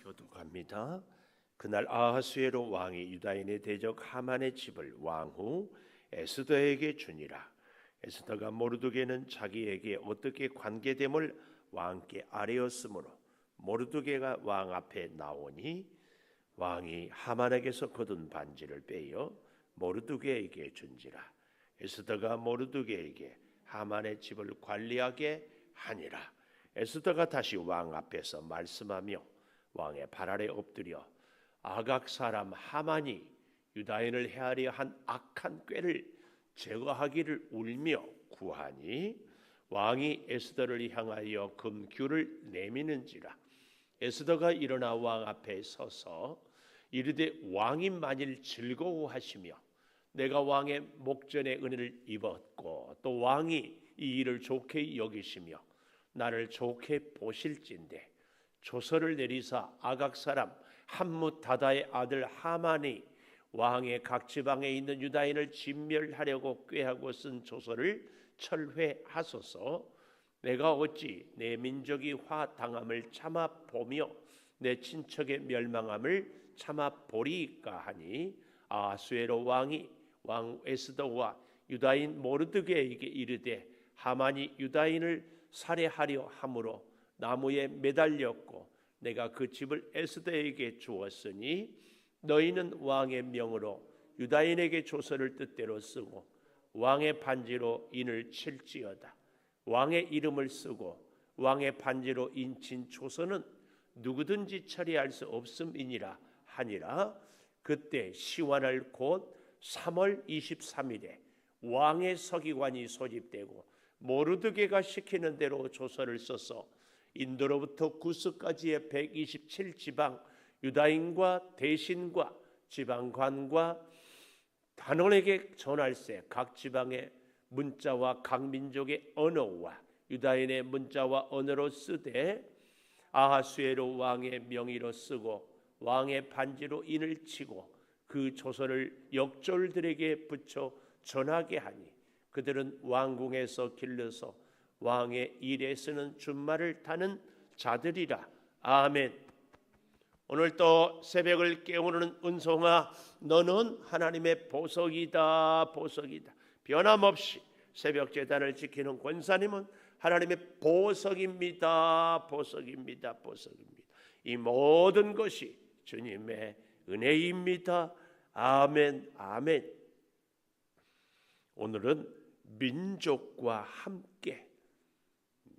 교독합니다. 그날 아하수에로 왕이 유다인의 대적 하만의 집을 왕후 에스더에게 주니라. 에스더가 모르드게는 자기에게 어떻게 관계됨을 왕께 아뢰었으므로 모르드게가 왕 앞에 나오니 왕이 하만에게서 거둔 반지를 빼어 모르드게에게 준지라. 에스더가 모르드게에게 하만의 집을 관리하게 하니라. 에스더가 다시 왕 앞에서 말씀하며 왕의 발 아래 엎드려 아각 사람 하만이 유다인을 해하려 한 악한 꾀를 제거하기를 울며 구하니 왕이 에스더를 향하여 금규를 내미는지라. 에스더가 일어나 왕 앞에 서서 이르되 왕이 만일 즐거워하시며 내가 왕의 목전에 은혜를 입었고 또 왕이 이 일을 좋게 여기시며 나를 좋게 보실진대 조서를 내리사 아각 사람 함뭇다다의 아들 하만이 왕의 각 지방에 있는 유다인을 진멸하려고 꾀하고 쓴 조서를 철회하소서. 내가 어찌 내 민족이 화 당함을 참아 보며 내 친척의 멸망함을 참아 보리이까 하니 아하수에로 왕이 왕 에스더와 유다인 모르드게에게 이르되 하만이 유다인을 살해하려 함으로 나무에 매달렸고 내가 그 집을 에스더에게 주었으니 너희는 왕의 명으로 유다인에게 조서를 뜻대로 쓰고 왕의 반지로 인을 칠지어다. 왕의 이름을 쓰고 왕의 반지로 인친 조서는 누구든지 처리할 수 없음이니라 하니라. 그때 시완할 곧 3월 23일에 왕의 서기관이 소집되고 모르드게가 시키는 대로 조서를 써서 인도로부터 구스까지의 127지방 유다인과 대신과 지방관과 단원에게 전할세. 각 지방의 문자와 각 민족의 언어와 유다인의 문자와 언어로 쓰되 아하수에로 왕의 명의로 쓰고 왕의 반지로 인을 치고 그 조서를 역졸들에게 붙여 전하게 하니 그들은 왕궁에서 길러서 왕의 일에 쓰는 준말을 타는 자들이라. 아멘. 오늘 또 새벽을 깨우는 은송아, 너는 하나님의 보석이다. 보석이다. 변함없이 새벽 제단을 지키는 권사님은 하나님의 보석입니다. 보석입니다. 보석입니다. 이 모든 것이 주님의 은혜입니다. 아멘. 아멘. 오늘은 민족과 함께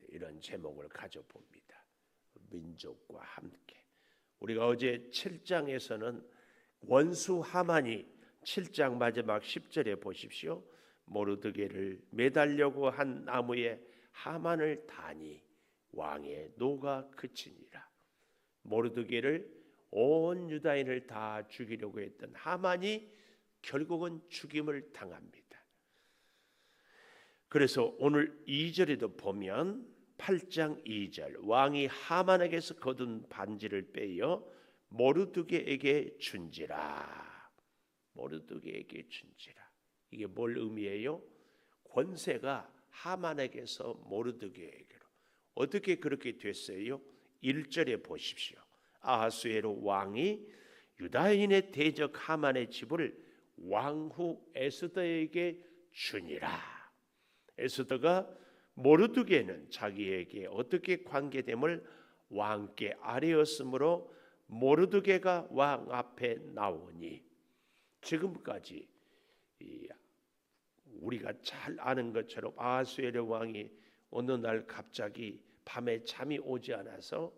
이런 제목을 가져봅니다. 민족과 함께. 우리가 어제 7장에서는 원수 하만이 7장 마지막 10절에 보십시오. 모르드게를 매달려고 한 나무에 하만을 다니 왕의 노가 그치니라. 모르드게를 온 유다인을 다 죽이려고 했던 하만이 결국은 죽임을 당합니다. 그래서 오늘 2절에도 보면 8장 2절 왕이 하만에게서 거둔 반지를 빼어 모르드게에게 준지라. 모르드게에게 준지라. 이게 뭘 의미해요? 권세가 하만에게서 모르드게에게로. 어떻게 그렇게 됐어요? 1절에 보십시오. 아하수에로 왕이 유다인의 대적 하만의 집을 왕후 에스더에게 주니라. 에스더가 모르드게는 자기에게 어떻게 관계됨을 왕께 아뢰었으므로 모르드게가 왕 앞에 나오니 지금까지 우리가 잘 아는 것처럼 아하수에로 왕이 어느 날 갑자기 밤에 잠이 오지 않아서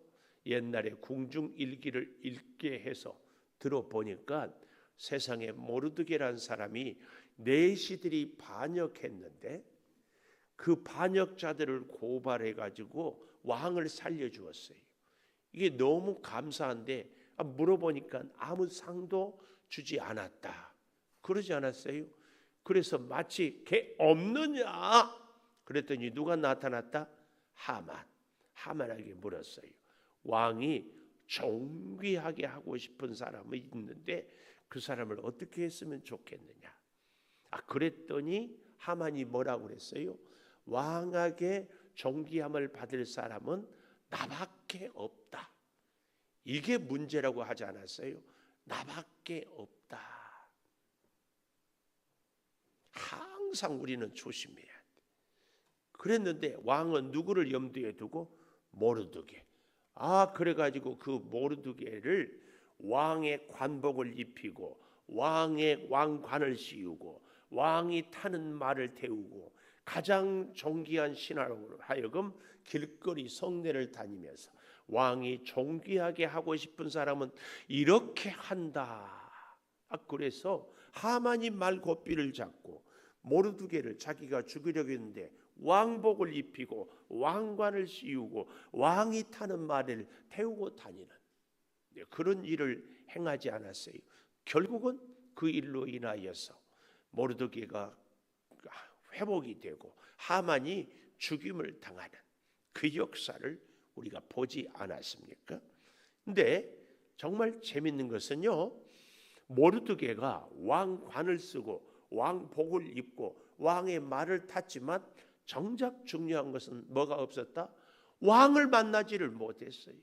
옛날에 궁중일기를 읽게 해서 들어보니까 세상에 모르드게라는 사람이 내시들이 반역했는데 그 반역자들을 고발해가지고 왕을 살려주었어요. 이게 너무 감사한데 물어보니까 아무 상도 주지 않았다. 그러지 않았어요? 그래서 마치 걔 없느냐? 그랬더니 누가 나타났다? 하만에게 물었어요. 왕이 존귀하게 하고 싶은 사람이 있는데 그 사람을 어떻게 했으면 좋겠느냐? 그랬더니 하만이 뭐라고 그랬어요? 왕에게 존귀함을 받을 사람은 나밖에 없다. 이게 문제라고 하지 않았어요? 나밖에 없다. 항상 우리는 조심해야 돼. 그랬는데 왕은 누구를 염두에 두고? 모르드게. 그래가지고 그 모르드게를 왕의 관복을 입히고 왕의 왕관을 씌우고 왕이 타는 말을 태우고 가장 존귀한 신하로 하여금 길거리 성내를 다니면서 왕이 존귀하게 하고 싶은 사람은 이렇게 한다. 그래서 하만이 말고삐를 잡고 모르드게를 자기가 죽이려고 했는데 왕복을 입히고 왕관을 씌우고 왕이 타는 말을 태우고 다니는 그런 일을 행하지 않았어요. 결국은 그 일로 인하여서 모르드게가 회복이 되고 하만이 죽임을 당하는 그 역사를 우리가 보지 않았습니까? 근데 정말 재밌는 것은요, 모르드게가 왕관을 쓰고 왕복을 입고 왕의 말을 탔지만 정작 중요한 것은 뭐가 없었다? 왕을 만나지를 못했어요.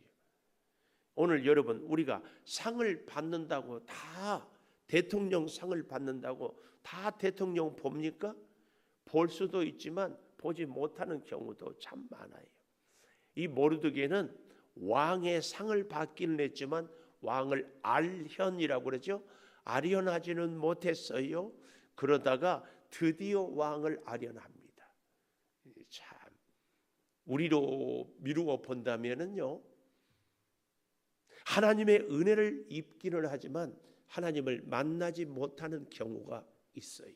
오늘 여러분, 우리가 상을 받는다고 다 대통령 상을 받는다고 다 대통령 봅니까? 볼 수도 있지만 보지 못하는 경우도 참 많아요. 이 모르드게는 왕의 상을 받기는 했지만 왕을 알현이라고 그러죠. 아련하지는 못했어요. 그러다가 드디어 왕을 아련합니다. 참 우리로 미루어 본다면은요, 하나님의 은혜를 입기는 하지만 하나님을 만나지 못하는 경우가 있어요.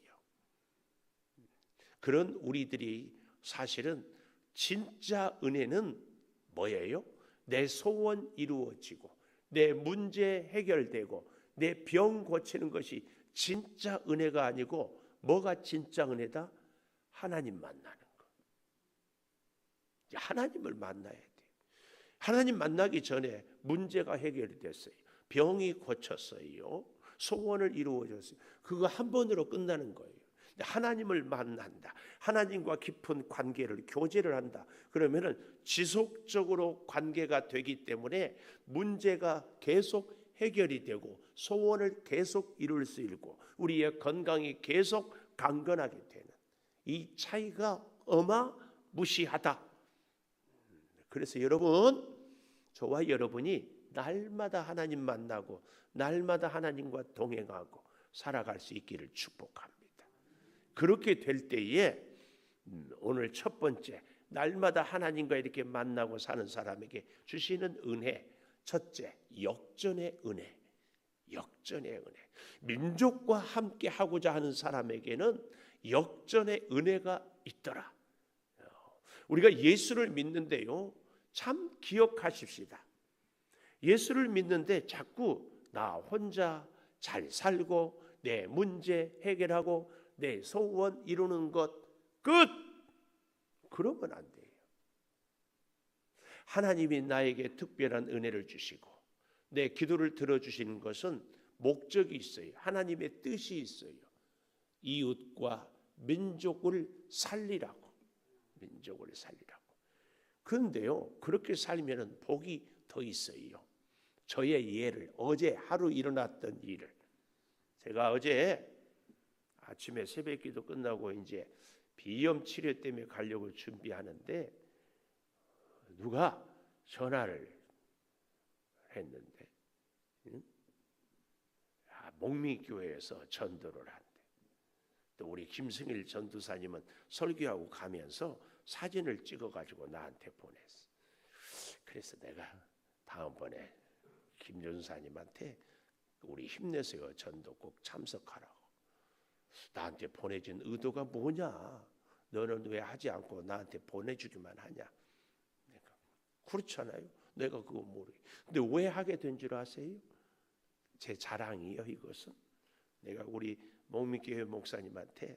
그런 우리들이 사실은 진짜 은혜는 뭐예요? 내 소원 이루어지고 내 문제 해결되고 내 병 고치는 것이 진짜 은혜가 아니고 뭐가 진짜 은혜다? 하나님 만나는 거. 하나님을 만나야 돼. 하나님 만나기 전에 문제가 해결이 됐어요. 병이 고쳤어요. 소원을 이루어졌어요. 그거 한 번으로 끝나는 거예요. 하나님을 만난다. 하나님과 깊은 관계를 교제를 한다. 그러면은 지속적으로 관계가 되기 때문에 문제가 계속 해결이 되고 소원을 계속 이룰 수 있고 우리의 건강이 계속 강건하게 되는 이 차이가 어마무시하다. 그래서 여러분, 저와 여러분이 날마다 하나님 만나고 날마다 하나님과 동행하고 살아갈 수 있기를 축복합니다. 그렇게 될 때에 오늘 첫 번째, 날마다 하나님과 이렇게 만나고 사는 사람에게 주시는 은혜, 첫째, 역전의 은혜. 역전의 은혜. 민족과 함께 하고자 하는 사람에게는 역전의 은혜가 있더라. 우리가 예수를 믿는데요, 참 기억하십시다. 예수를 믿는데 자꾸 나 혼자 잘 살고 내 문제 해결하고 내 소원 이루는 것 끝! 그러면 안 돼요. 하나님이 나에게 특별한 은혜를 주시고 내 기도를 들어주시는 것은 목적이 있어요. 하나님의 뜻이 있어요. 이웃과 민족을 살리라고. 민족을 살리라고. 그런데요, 그렇게 살면 복이 더 있어요. 저의 예를, 어제 하루 일어났던 일을, 제가 어제 아침에 새벽기도 끝나고 이제 비염 치료 때문에 가려고 준비하는데 누가 전화를 했는데, 목미교회에서 전도를 한대. 또 우리 김승일 전도사님은 설교하고 가면서 사진을 찍어가지고 나한테 보냈어. 그래서 내가 다음번에 김 전사님한테 우리 힘내세요 전도 꼭 참석하라고. 나한테 보내준 의도가 뭐냐? 너는 왜 하지 않고 나한테 보내주기만 하냐? 내가 그렇잖아요. 내가 그거 모르게. 근데 왜 하게 된 줄 아세요? 제 자랑이요 이것은. 내가 우리 목미교회 목사님한테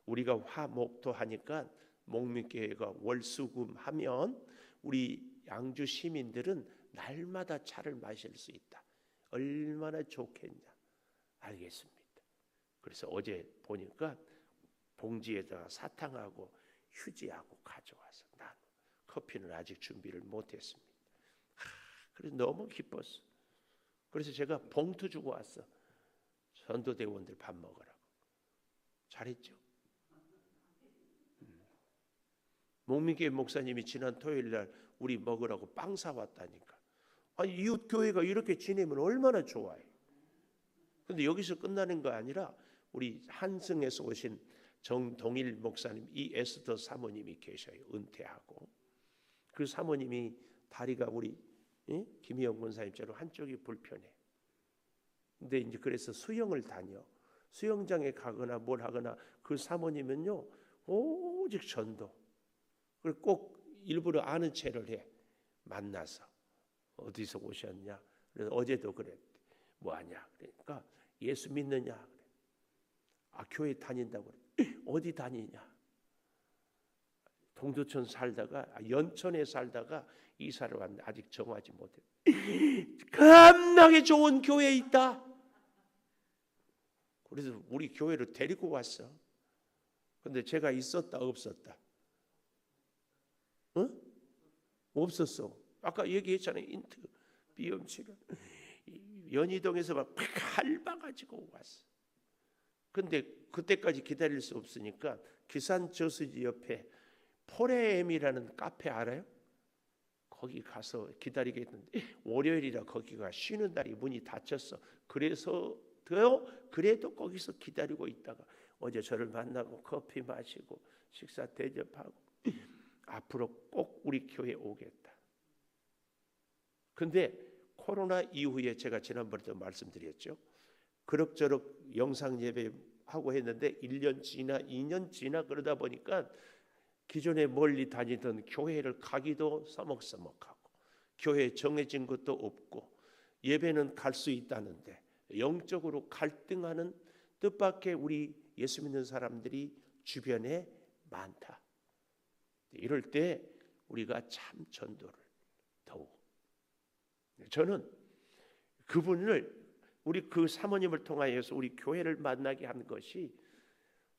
우리가 화목토 하니까 목미교회가 월수금 하면 우리 양주 시민들은 날마다 차를 마실 수 있다. 얼마나 좋겠냐. 알겠습니다. 그래서 어제 보니까 봉지에다가 사탕하고 휴지하고 가져와서 난 커피는 아직 준비를 못했습니다. 그래서 너무 기뻤어. 그래서 제가 봉투 주고 왔어. 전도대원들 밥 먹으라고. 잘했죠? 목민교회 목사님이 지난 토요일 날 우리 먹으라고 빵 사왔다니까. 아니, 이웃 교회가 이렇게 지내면 얼마나 좋아요. 근데 여기서 끝나는 거 아니라 우리 한승에서 오신 정동일 목사님, 이 에스더 사모님이 계셔요. 은퇴하고. 그 사모님이 다리가 우리 김희영 권사님처럼 한쪽이 불편해. 근데 이제 그래서 수영을 다녀. 수영장에 가거나 뭘 하거나 그 사모님은요 오직 전도. 그걸 꼭 일부러 아는 체를 해. 만나서 어디서 오셨냐? 그래서 어제도 그랬대. 뭐하냐? 그러니까 예수 믿느냐? 그래. 아, 교회 다닌다고 그래. 어디 다니냐? 동두천 살다가 연천에 살다가 이사를 왔는데 아직 정하지 못해. 겁나게 좋은 교회에 있다. 그래서 우리 교회로 데리고 왔어. 근데 제가 있었다 없었다? 응? 없었어. 아까 얘기했잖아요. 인트 비염치료. 연희동에서 막 밟아가지고 왔어. 근데 그때까지 기다릴 수 없으니까 기산 저수지 옆에 포레엠이라는 카페 알아요? 거기 가서 기다리게 했는데 월요일이라 거기가 쉬는 날이 문이 닫혔어. 그래도 거기서 기다리고 있다가 어제 저를 만나고 커피 마시고 식사 대접하고 앞으로 꼭 우리 교회 오겠다. 근데 코로나 이후에 제가 지난번에도 말씀드렸죠. 그럭저럭 영상 예배 하고 했는데 1년 지나 2년 지나 그러다 보니까 기존에 멀리 다니던 교회를 가기도 서먹서먹하고 교회에 정해진 것도 없고 예배는 갈 수 있다는데 영적으로 갈등하는 뜻밖의 우리 예수 믿는 사람들이 주변에 많다. 이럴 때 우리가 참 전도를 더욱 저는 그분을 우리 그 사모님을 통하여서 우리 교회를 만나게 한 것이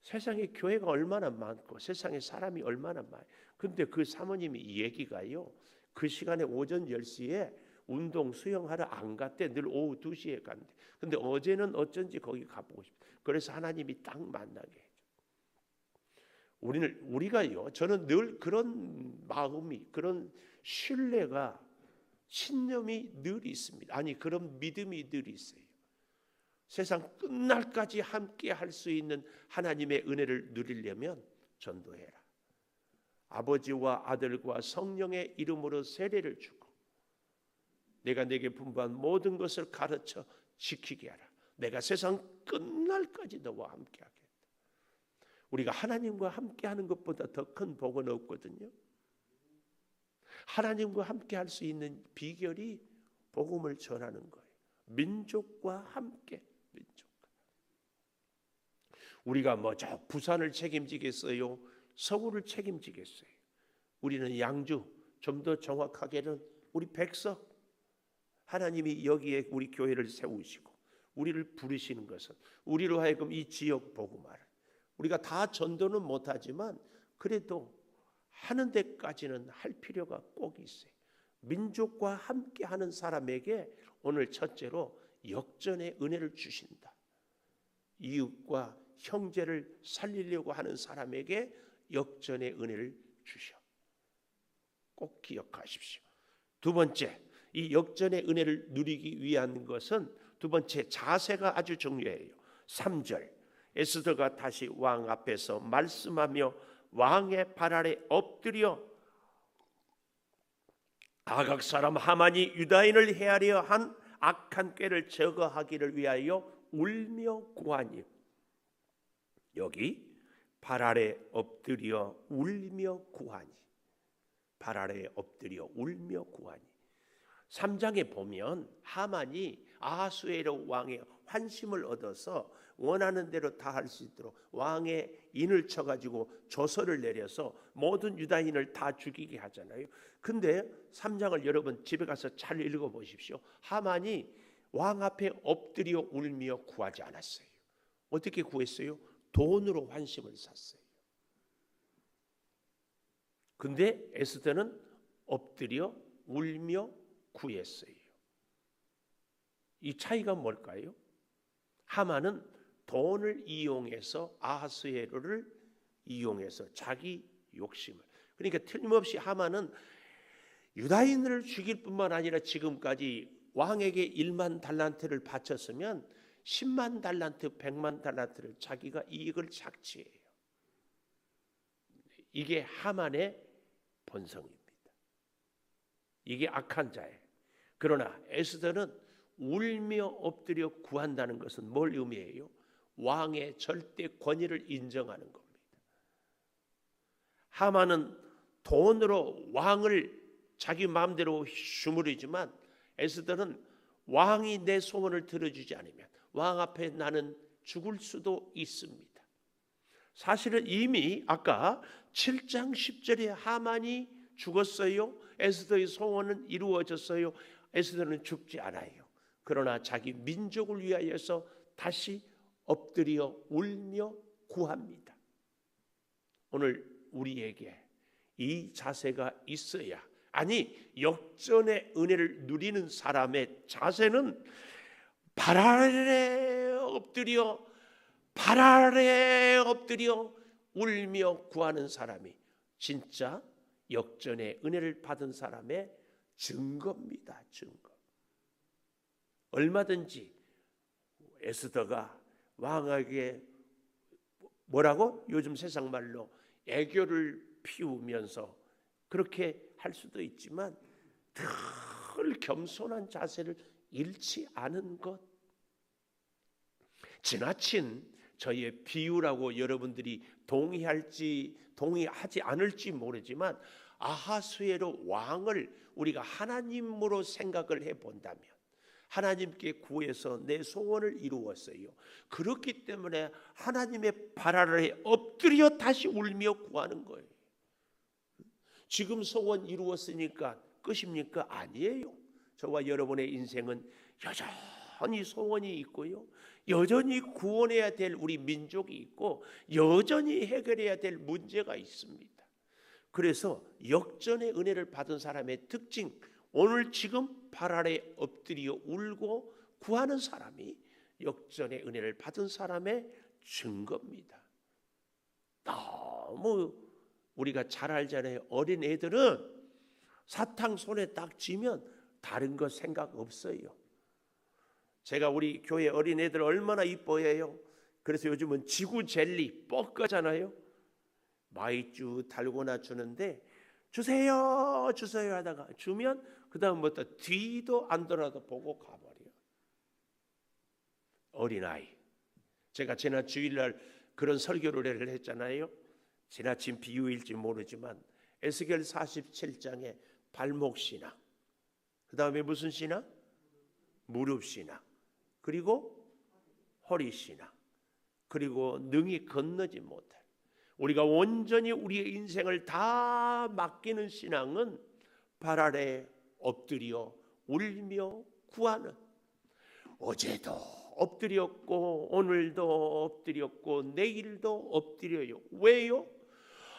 세상에 교회가 얼마나 많고 세상에 사람이 얼마나 많아요. 근데 그 사모님이 얘기가요. 그 시간에 오전 10시에 운동 수영하러 안 갔대. 늘 오후 2시에 간대. 근데 어제는 어쩐지 거기 가보고 싶어. 그래서 하나님이 딱 만나게 해줘. 우리가요. 저는 늘 그런 마음이 그런 신뢰가 신념이 늘 있습니다. 아니 그런 믿음이 늘 있어요. 세상 끝날까지 함께 할 수 있는 하나님의 은혜를 누리려면 전도해라. 아버지와 아들과 성령의 이름으로 세례를 주고 내가 내게 분부한 모든 것을 가르쳐 지키게 하라. 내가 세상 끝날까지 너와 함께 하겠다. 우리가 하나님과 함께 하는 것보다 더 큰 복은 없거든요. 하나님과 함께 할 수 있는 비결이 복음을 전하는 거예요. 민족과 함께. 우리가 뭐 저 부산을 책임지겠어요? 서울을 책임지겠어요? 우리는 양주, 좀 더 정확하게는 우리 백석. 하나님이 여기에 우리 교회를 세우시고 우리를 부르시는 것은 우리로 하여금 이 지역 복음화를 우리가 다 전도는 못하지만 그래도 하는 데까지는 할 필요가 꼭 있어요. 민족과 함께하는 사람에게 오늘 첫째로 역전의 은혜를 주신다. 이웃과 형제를 살리려고 하는 사람에게 역전의 은혜를 주셔. 꼭 기억하십시오. 두 번째, 이 역전의 은혜를 누리기 위한 것은 두 번째 자세가 아주 중요해요. 3절 에스더가 다시 왕 앞에서 말씀하며 왕의 발 아래 엎드려 아각 사람 하만이 유다인을 해하려 한 악한 꾀를 제거하기를 위하여 울며 구하니. 여기 발 아래 엎드려 울며 구하니. 발 아래 엎드려 울며 구하니. 3장에 보면 하만이 아하수에로 왕의 환심을 얻어서 원하는 대로 다 할 수 있도록 왕의 인을 쳐가지고 조서를 내려서 모든 유다인을 다 죽이게 하잖아요. 근데 3장을 여러분 집에 가서 잘 읽어보십시오. 하만이 왕 앞에 엎드려 울며 구하지 않았어요. 어떻게 구했어요? 돈으로 환심을 샀어요. 근데 에스더는 엎드려 울며 구했어요. 이 차이가 뭘까요? 하만은 돈을 이용해서 아하스웨로를 이용해서 자기 욕심을, 그러니까 틀림없이 하만은 유다인을 죽일 뿐만 아니라 지금까지 왕에게 1만 달란트를 바쳤으면 10만 달란트, 100만 달란트를 자기가 이익을 착취해요. 이게 하만의 본성입니다. 이게 악한 자예요. 그러나 에스더는 울며 엎드려 구한다는 것은 뭘 의미해요? 왕의 절대 권위를 인정하는 겁니다. 하만은 돈으로 왕을 자기 마음대로 주무르지만 에스더는 왕이 내 소원을 들어주지 않으면 왕 앞에 나는 죽을 수도 있습니다. 사실은 이미 아까 7장 10절에 하만이 죽었어요. 에스더의 소원은 이루어졌어요. 에스더는 죽지 않아요. 그러나 자기 민족을 위하여서 다시 엎드려 울며 구합니다. 오늘 우리에게 이 자세가 있어야, 아니 역전의 은혜를 누리는 사람의 자세는 발 아래 엎드려 울며 구하는 사람이 진짜 역전의 은혜를 받은 사람의 증거입니다. 증거. 얼마든지 에스더가 왕에게 뭐라고? 요즘 세상 말로 애교를 피우면서 그렇게 할 수도 있지만 늘 겸손한 자세를 잃지 않은 것. 지나친 저의 비유라고 여러분들이 동의하지 않을지 모르지만 아하스웨로 왕을 우리가 하나님으로 생각을 해본다면 하나님께 구해서 내 소원을 이루었어요. 그렇기 때문에 하나님의 발 아래에 엎드려 다시 울며 구하는 거예요. 지금 소원 이루었으니까 끝입니까? 아니에요. 저와 여러분의 인생은 여전히 소원이 있고요, 여전히 구원해야 될 우리 민족이 있고 여전히 해결해야 될 문제가 있습니다. 그래서 역전의 은혜를 받은 사람의 특징, 오늘 지금 발 아래 엎드려 울고 구하는 사람이 역전의 은혜를 받은 사람의 증거입니다. 너무 우리가 잘 알잖아요. 어린 애들은 사탕 손에 딱 쥐면 다른 거 생각 없어요. 제가 우리 교회 어린 애들 얼마나 이뻐해요. 그래서 요즘은 지구 젤리 뻑가잖아요. 마이쮸 달고나 주는데 주세요 하다가 주면 그 다음부터 뒤도 안 돌아도 보고 가버려요. 어린아이. 제가 지난 주일날 그런 설교를 했잖아요. 지나친 비유일지 모르지만 에스겔 47장에 발목신앙, 그 다음에 무슨 신앙? 무릎신앙, 그리고 허리신앙, 그리고 능히 건너지 못할, 우리가 온전히 우리의 인생을 다 맡기는 신앙은 발 아래 엎드려 울며 구하는, 어제도 엎드렸고 오늘도 엎드렸고 내일도 엎드려요. 왜요?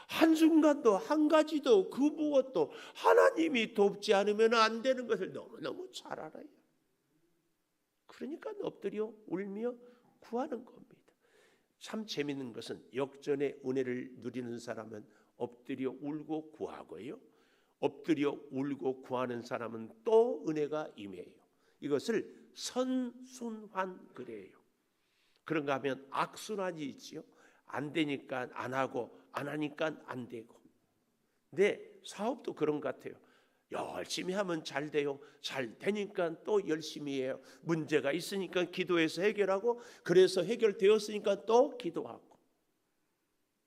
한순간도 한 가지도 그 무엇도 하나님이 돕지 않으면 안 되는 것을 너무너무 잘 알아요. 그러니까 엎드려 울며 구하는 겁니다. 참 재밌는 것은 역전의 은혜를 누리는 사람은 엎드려 울고 구하고요, 엎드려 울고 구하는 사람은 또 은혜가 임해요. 이것을 선순환 그래요. 그런가 하면 악순환이 있지요. 안 되니까 안 하고 안 하니까 안 되고. 근데 사업도 그런 것 같아요. 열심히 하면 잘 돼요. 잘 되니까 또 열심히 해요. 문제가 있으니까 기도해서 해결하고, 그래서 해결되었으니까 또 기도하고.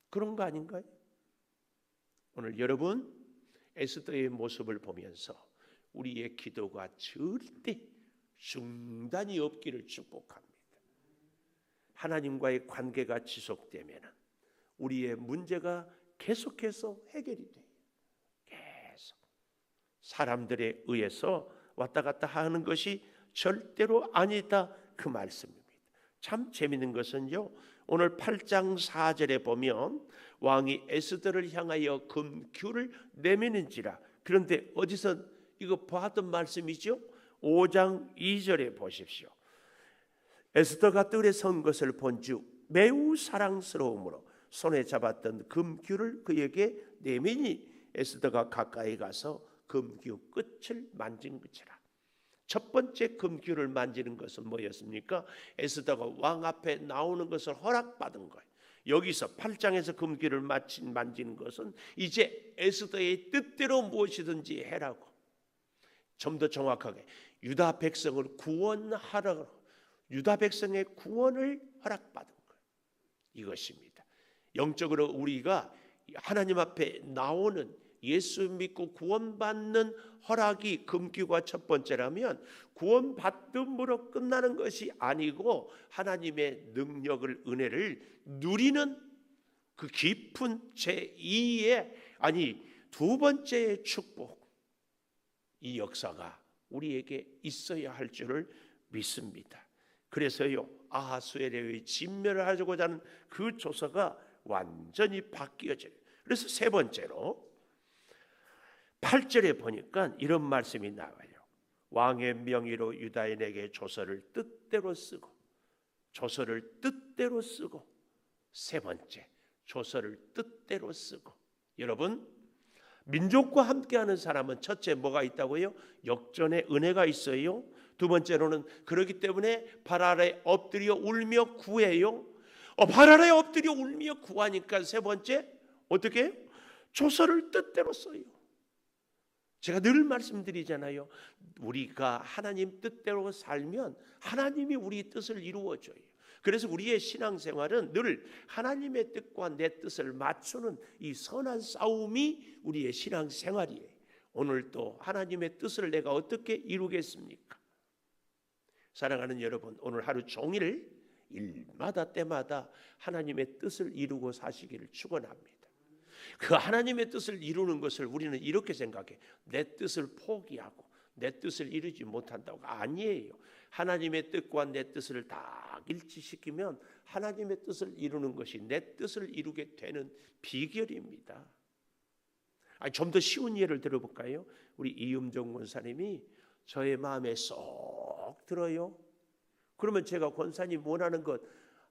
그런 거 아닌가요? 오늘 여러분 에스더의 모습을 보면서 우리의 기도가 절대 중단이 없기를 축복합니다. 하나님과의 관계가 지속되면 우리의 문제가 계속해서 해결이 돼요. 계속. 사람들에 의해서 왔다 갔다 하는 것이 절대로 아니다, 그 말씀입니다. 참 재미있는 것은요, 오늘 8장 4절에 보면 왕이 에스더를 향하여 금규를 내미는지라. 그런데 어디서 이거 봤던 말씀이죠. 5장 2절에 보십시오. 에스더가 뜰에 선 것을 본즉 매우 사랑스러움으로 손에 잡았던 금규를 그에게 내미니 에스더가 가까이 가서 금규 끝을 만진 것이라. 첫 번째 금규를 만지는 것은 뭐였습니까? 에스더가 왕 앞에 나오는 것을 허락받은 거예요. 여기서 8장에서 금규를 만지는 것은 이제 에스더의 뜻대로 무엇이든지 해라고, 좀 더 정확하게 유다 백성을 구원하라고, 유다 백성의 구원을 허락받은 거예요. 이것입니다. 영적으로 우리가 하나님 앞에 나오는, 예수 믿고 구원받는 허락이 금규가 첫 번째라면, 구원받음으로 끝나는 것이 아니고 하나님의 능력을, 은혜를 누리는 그 깊은 제2의, 아니 두 번째의 축복, 이 역사가 우리에게 있어야 할 줄을 믿습니다. 그래서요, 아하수에로의 진멸을 하려고자 하는 그 조서가 완전히 바뀌어져요. 그래서 세 번째로 8절에 보니까 이런 말씀이 나와요. 왕의 명의로 유다인에게 조서를 뜻대로 쓰고, 조서를 뜻대로 쓰고, 세 번째, 조서를 뜻대로 쓰고. 여러분, 민족과 함께하는 사람은 첫째 뭐가 있다고요? 역전의 은혜가 있어요. 두 번째로는 그렇기 때문에 발 아래 엎드려 울며 구해요. 발 아래 엎드려 울며 구하니까 세 번째 어떻게 해요? 조서를 뜻대로 써요. 제가 늘 말씀드리잖아요. 우리가 하나님 뜻대로 살면 하나님이 우리 뜻을 이루어줘요. 그래서 우리의 신앙생활은 늘 하나님의 뜻과 내 뜻을 맞추는 이 선한 싸움이 우리의 신앙생활이에요. 오늘 또 하나님의 뜻을 내가 어떻게 이루겠습니까? 사랑하는 여러분, 오늘 하루 종일 일마다 때마다 하나님의 뜻을 이루고 사시기를 축원합니다. 그 하나님의 뜻을 이루는 것을 우리는 이렇게 생각해. 내 뜻을 포기하고 내 뜻을 이루지 못한다고. 아니에요. 하나님의 뜻과 내 뜻을 다 일치시키면 하나님의 뜻을 이루는 것이 내 뜻을 이루게 되는 비결입니다. 좀 더 쉬운 예를 들어볼까요? 우리 이음정 권사님이 저의 마음에 쏙 들어요. 그러면 제가 권사님 원하는 것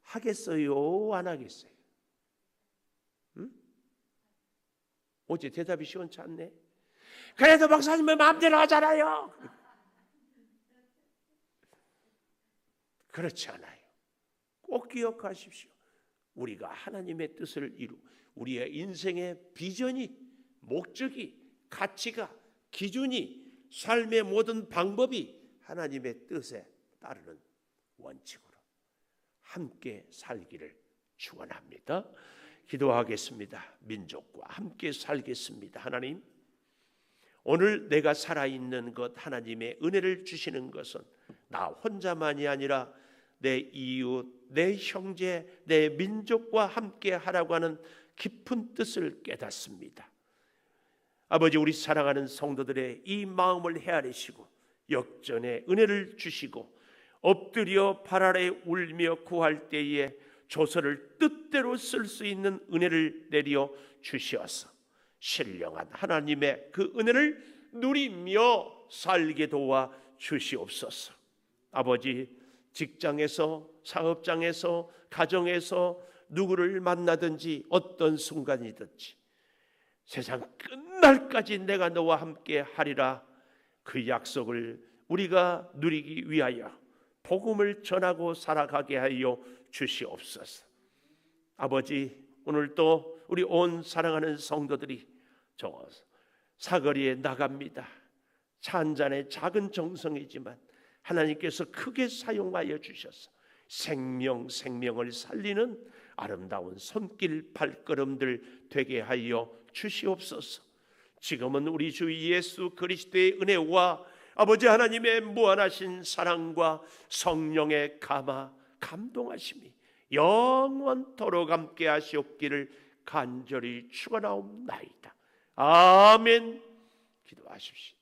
하겠어요? 안 하겠어요? 어째 대답이 시원치 않네. 그래도 박사님의 마음대로 하잖아요. 그렇지 않아요. 꼭 기억하십시오. 우리가 하나님의 뜻을 우리의 인생의 비전이, 목적이, 가치가, 기준이, 삶의 모든 방법이 하나님의 뜻에 따르는 원칙으로 함께 살기를 축원합니다. 기도하겠습니다. 민족과 함께 살겠습니다. 하나님, 오늘 내가 살아있는 것, 하나님의 은혜를 주시는 것은 나 혼자만이 아니라 내 이웃, 내 형제, 내 민족과 함께 하라고 하는 깊은 뜻을 깨닫습니다. 아버지, 우리 사랑하는 성도들의 이 마음을 헤아리시고 역전의 은혜를 주시고 엎드려 발 아래 울며 구할 때에 조서를 뜻대로 쓸 수 있는 은혜를 내려 주시어서 신령한 하나님의 그 은혜를 누리며 살게 도와 주시옵소서. 아버지, 직장에서, 사업장에서, 가정에서 누구를 만나든지 어떤 순간이든지 세상 끝날까지 내가 너와 함께 하리라, 그 약속을 우리가 누리기 위하여 복음을 전하고 살아가게 하여 주시옵소서. 아버지, 오늘도 우리 온 사랑하는 성도들이 저 사거리에 나갑니다. 차 한 잔의 작은 정성이지만 하나님께서 크게 사용하여 주셔서 생명을 살리는 아름다운 손길 발걸음들 되게 하여 주시옵소서. 지금은 우리 주 예수 그리스도의 은혜와 아버지 하나님의 무한하신 사랑과 성령의 감동하심이 영원토록 함께 하시옵기를 간절히 축원하옵나이다. 아멘. 기도하십시오.